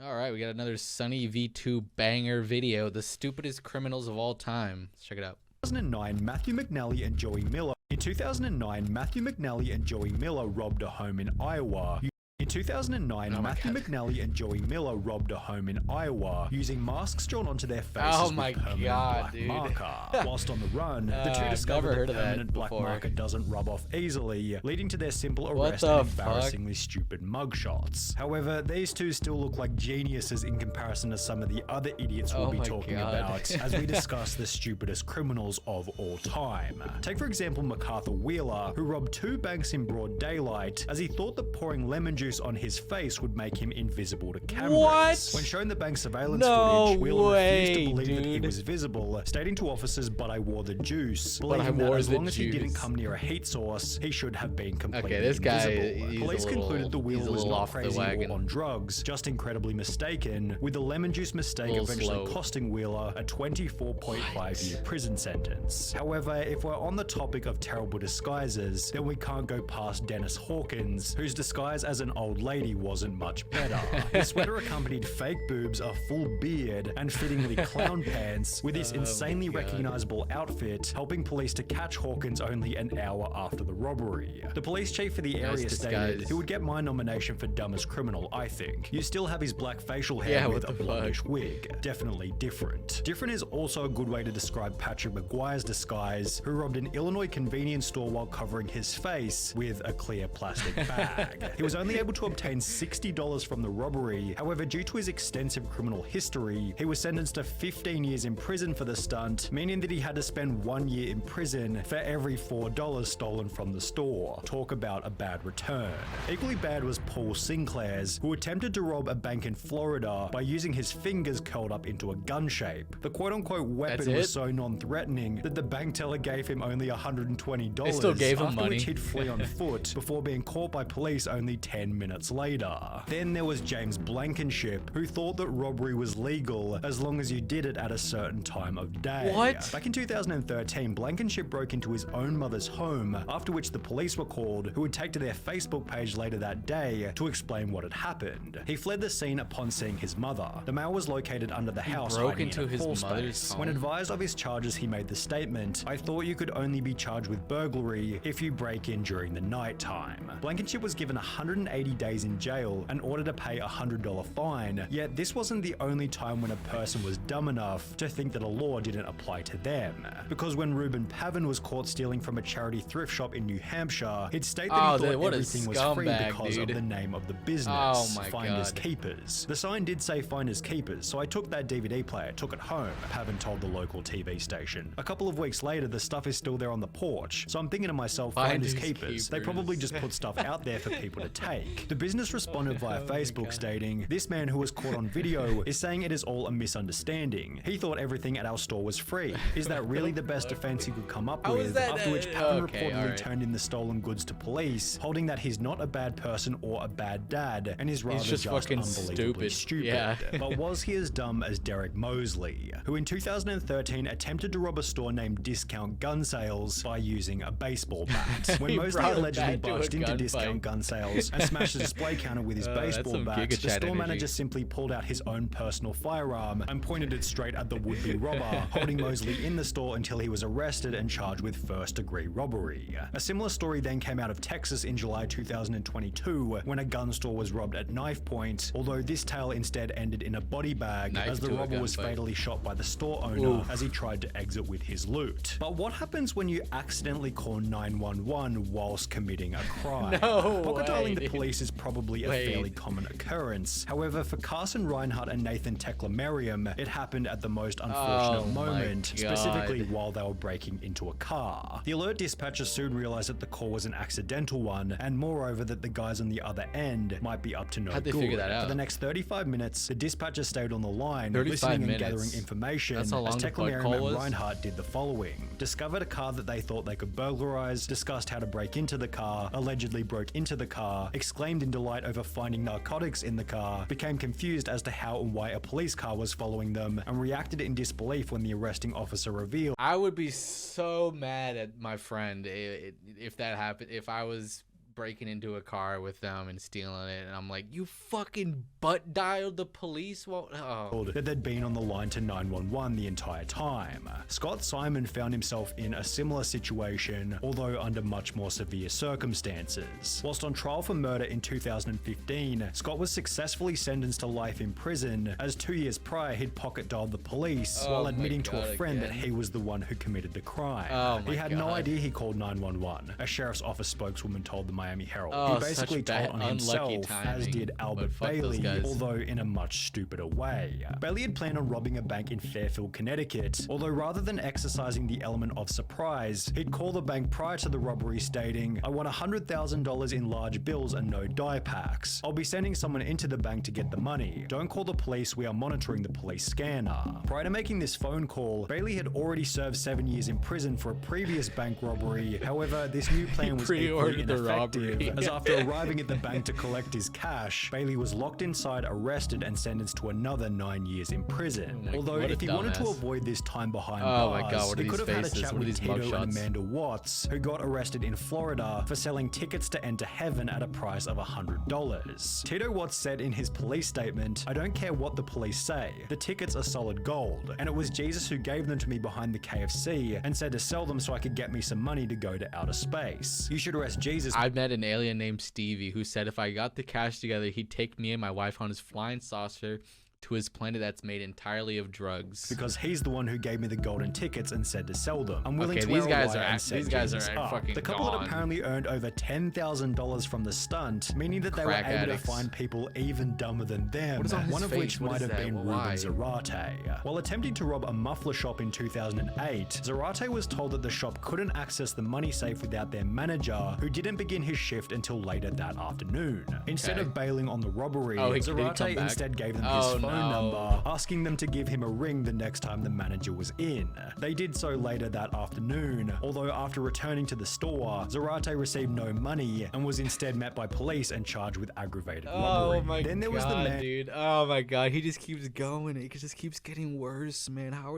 All right, we got another SunnyV2 banger video, the stupidest criminals of all time. Let's check it out. 2009, Matthew McNally and Joey Miller. In 2009, Matthew McNally and Joey Miller robbed a home in Iowa. In 2009, Matthew McNally and Joey Miller robbed a home in Iowa using masks drawn onto their faces with permanent black marker. Whilst on the run, the two discovered the permanent black marker doesn't rub off easily, leading to their simple arrest and embarrassingly stupid mugshots. However, these two still look like geniuses in comparison to some of the other idiots we'll be talking about as we discuss the stupidest criminals of all time. Take for example MacArthur Wheeler, who robbed two banks in broad daylight as he thought that pouring lemon juice on his face would make him invisible to cameras. What? When shown the bank surveillance footage, Wheeler refused to believe that he was visible, stating to officers, "But I wore the juice," believing that as long as he didn't come near a heat source, he should have been completely invisible. Police concluded the Wheeler was not crazy or on drugs, just incredibly mistaken, with the lemon juice mistake eventually costing Wheeler a 24.5-year prison sentence. However, if we're on the topic of terrible disguises, then we can't go past Dennis Hawkins, whose disguise as an old lady wasn't much better. His sweater accompanied fake boobs, a full beard, and fittingly clown pants, with his insanely recognizable outfit helping police to catch Hawkins only an hour after the robbery. The police chief for the area stated, "He would get my nomination for dumbest criminal, I think. You still have his black facial hair with a blondish wig. Definitely different." Different is also a good way to describe Patrick McGuire's disguise, who robbed an Illinois convenience store while covering his face with a clear plastic bag. He was only able to obtain $60 from the robbery. However, due to his extensive criminal history, he was sentenced to 15 years in prison for the stunt, meaning that he had to spend 1 year in prison for every $4 stolen from the store. Talk about a bad return. Equally bad was Paul Sinclair's, who attempted to rob a bank in Florida by using his fingers curled up into a gun shape. The quote-unquote weapon was so non-threatening that the bank teller gave him only $120. They still gave him after money. which he'd flee on foot before being caught by police only 10 minutes later. Then there was James Blankenship, who thought that robbery was legal as long as you did it at a certain time of day. What? Back in 2013, Blankenship broke into his own mother's home, after which the police were called, who would take to their Facebook page later that day to explain what had happened. He fled the scene upon seeing his mother. The male was located under the house, broke into his mother's home. When advised of his charges, he made the statement, "I thought you could only be charged with burglary if you break in during the night time." Blankenship was given 180 days in jail and ordered to pay a $100 fine, yet this wasn't the only time when a person was dumb enough to think that a law didn't apply to them. Because when Reuben Pavin was caught stealing from a charity thrift shop in New Hampshire, he'd state that he thought everything was free because of the name of the business, Finders Keepers. The sign did say Finders Keepers, so I took that DVD player, took it home, Pavin told the local TV station. A couple of weeks later, the stuff is still there on the porch, so I'm thinking to myself, Finders Keepers. They probably just put stuff out there for people to take. The business responded via Facebook stating, "This man who was caught on video is saying it is all a misunderstanding. He thought everything at our store was free. Is that really the best defense he could come up with?" After which Pavin reportedly turned in the stolen goods to police, holding that he's not a bad person or a bad dad, and is rather just unbelievably stupid. But was he as dumb as Derek Mosley, who in 2013 attempted to rob a store named Discount Gun Sales by using a baseball bat? When Mosley allegedly barged into Discount Gun Sales and smashed the display counter with his baseball bat, the store manager simply pulled out his own personal firearm and pointed it straight at the would-be robber, holding Mosley in the store until he was arrested and charged with first-degree robbery. A similar story then came out of Texas in July 2022 when a gun store was robbed at knife point, although this tale instead ended in a body bag as the robber was fatally shot by the store owner as he tried to exit with his loot. But what happens when you accidentally call 911 whilst committing a crime? Pocket dialing the police is probably a fairly common occurrence. However, for Carson Reinhardt and Nathan Teklemariam, it happened at the most unfortunate moment, specifically while they were breaking into a car. The alert dispatcher soon realized that the call was an accidental one, and moreover that the guys on the other end might be up to no good. For the next 35 minutes, the dispatcher stayed on the line, listening and gathering information as Teklemariam and Reinhardt did the following. Discovered a car that they thought they could burglarize, discussed how to break into the car, allegedly broke into the car, exclaimed in delight over finding narcotics in the car, became confused as to how and why a police car was following them, and reacted in disbelief when the arresting officer revealed. I would be so mad at my friend if that happened. If I was breaking into a car with them and stealing it, and I'm like, you fucking butt dialed the police? That they'd been on the line to 911 the entire time. Scott Simon found himself in a similar situation, although under much more severe circumstances. Whilst on trial for murder in 2015, Scott was successfully sentenced to life in prison, as 2 years prior he'd pocket dialed the police while admitting to a friend that he was the one who committed the crime. He had no idea he called 911, a sheriff's office spokeswoman told the Miami Herald. He basically told on himself, as did Albert Bailey, although in a much stupider way. Bailey had planned on robbing a bank in Fairfield, Connecticut, although rather than exercising the element of surprise, he'd call the bank prior to the robbery stating, "I want $100,000 in large bills and no die packs. I'll be sending someone into the bank to get the money. Don't call the police, we are monitoring the police scanner." Prior to making this phone call, Bailey had already served 7 years in prison for a previous bank robbery. However, this new plan was equally ineffective, as after arriving at the bank to collect his cash, Bailey was locked inside, arrested, and sentenced to another 9 years in prison. Although, if he wanted to avoid this time behind bars, he could have had a chat with Tito and Amanda Watts, who got arrested in Florida for selling tickets to enter heaven at a price of $100. Tito Watts said in his police statement, "I don't care what the police say, the tickets are solid gold, and it was Jesus who gave them to me behind the KFC and said to sell them so I could get me some money to go to outer space. You should arrest Jesus." I met an alien named Stevie who said if I got the cash together, he'd take me and my wife on his flying saucer to his planet that's made entirely of drugs. Because he's the one who gave me the golden tickets and said to sell them. I'm willing to these wear guys a are and set these guys Jesus are up. fucking The couple had apparently earned over $10,000 from the stunt, meaning that they were able to find people even dumber than them, one of which might have been Ruben Zarate. While attempting to rob a muffler shop in 2008, Zarate was told that the shop couldn't access the money safe without their manager, who didn't begin his shift until later that afternoon. Instead of bailing on the robbery, Zarate instead gave them his phone number, asking them to give him a ring the next time the manager was in. They did so later that afternoon, although after returning to the store, Zarate received no money and was instead met by police and charged with aggravated robbery. Oh my god, dude. Oh my god, he just keeps going. It just keeps getting worse, man. How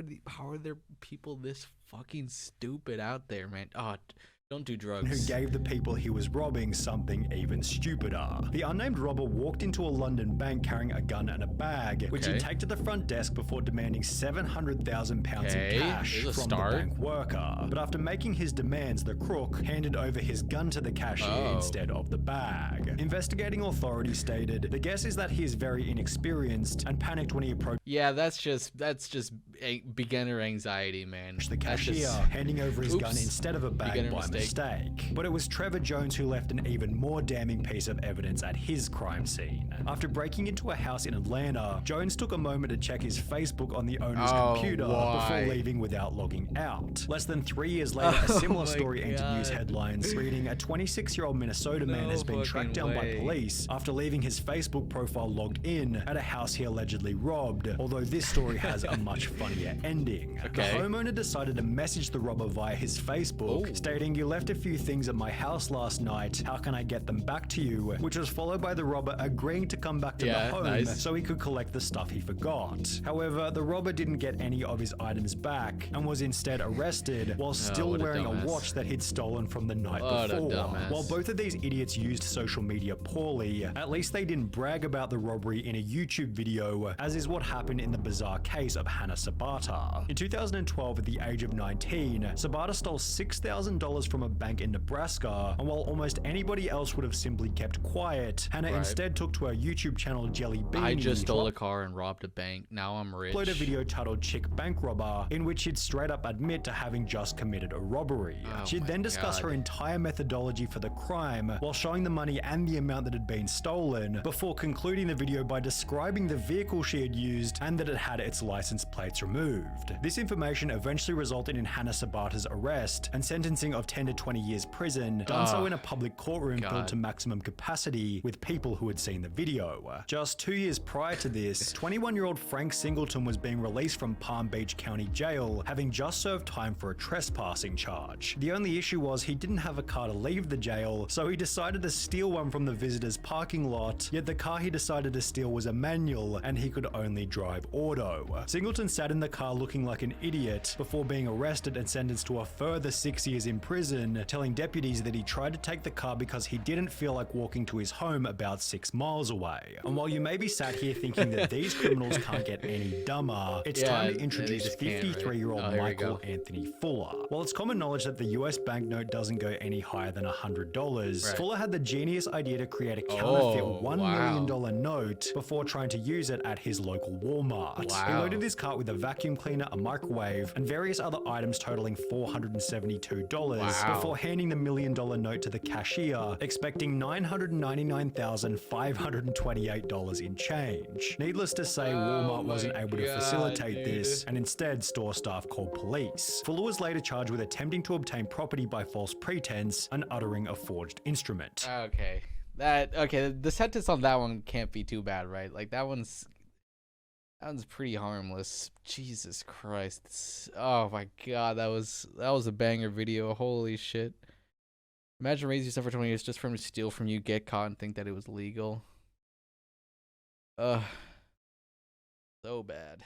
are there people this fucking stupid out there, man? Oh, don't do drugs. Who gave the people he was robbing something even stupider. The unnamed robber walked into a London bank carrying a gun and a bag, which he'd take to the front desk before demanding £700,000 in cash from the bank worker. But after making his demands, the crook handed over his gun to the cashier instead of the bag. Investigating authorities stated, "The guess is that he is very inexperienced and panicked when he approached." Yeah, that's just beginner anxiety, man. The cashier handing over his gun instead of a bag by mistake. But it was Trevor Jones who left an even more damning piece of evidence at his crime scene. After breaking into a house in Atlanta, Jones took a moment to check his Facebook on the owner's computer before leaving without logging out. Less than 3 years later, a similar story entered news headlines, reading, "A 26-year-old Minnesota man has been tracked down by police after leaving his Facebook profile logged in at a house he allegedly robbed," although this story has a much funnier ending. The homeowner decided to message the robber via his Facebook, stating, "You left a few things at my house last night. How can I get them back to you?" Which was followed by the robber agreeing to come back to the home so he could collect the stuff he forgot. However, the robber didn't get any of his items back and was instead arrested while still wearing a watch that he'd stolen from the night before. While both of these idiots used social media poorly, at least they didn't brag about the robbery in a YouTube video, as is what happened in the bizarre case of Hannah Sabata. In 2012, at the age of 19, Sabata stole $6,000 from a bank in Nebraska, and while almost anybody else would have simply kept quiet, Hannah instead took to her YouTube channel Jelly Beanie. I just stole a car and robbed a bank. Now I'm rich. Upload a video titled "Chick Bank Robber," in which she'd straight up admit to having just committed a robbery. She'd then discuss her entire methodology for the crime while showing the money and the amount that had been stolen, before concluding the video by describing the vehicle she had used and that it had its license plates removed. This information eventually resulted in Hannah Sabata's arrest and sentencing of 10 to 20 years prison, done so in a public courtroom filled to maximum capacity with people who had seen the video. Just 2 years prior to this, 21-year-old Frank Singleton was being released from Palm Beach County Jail, having just served time for a trespassing charge. The only issue was he didn't have a car to leave the jail, so he decided to steal one from the visitors' parking lot, yet the car he decided to steal was a manual and he could only drive auto. Singleton sat in the car looking like an idiot before being arrested and sentenced to a further 6 years in prison, telling deputies that he tried to take the car because he didn't feel like walking to his home about 6 miles away. And while you may be sat here thinking that these criminals can't get any dumber, it's time to introduce 53-year-old Michael Anthony Fuller. While it's common knowledge that the US banknote doesn't go any higher than $100, Fuller had the genius idea to create a counterfeit $1 million note before trying to use it at his local Walmart. He loaded his cart with a vacuum cleaner, a microwave, and various other items totaling $472 before handing the $1 million note to the cashier, expecting $999,528 in change. Needless to say, Walmart wasn't able to facilitate this, and instead store staff called police. Fuller was later charged with attempting to obtain property by false pretense and uttering a forged instrument. Okay. The sentence on that one can't be too bad, right? Like that one's pretty harmless. Jesus Christ. Oh my god, that was a banger video. Holy shit. Imagine raising yourself for 20 years just for him to steal from you, get caught, and think that it was legal. So bad.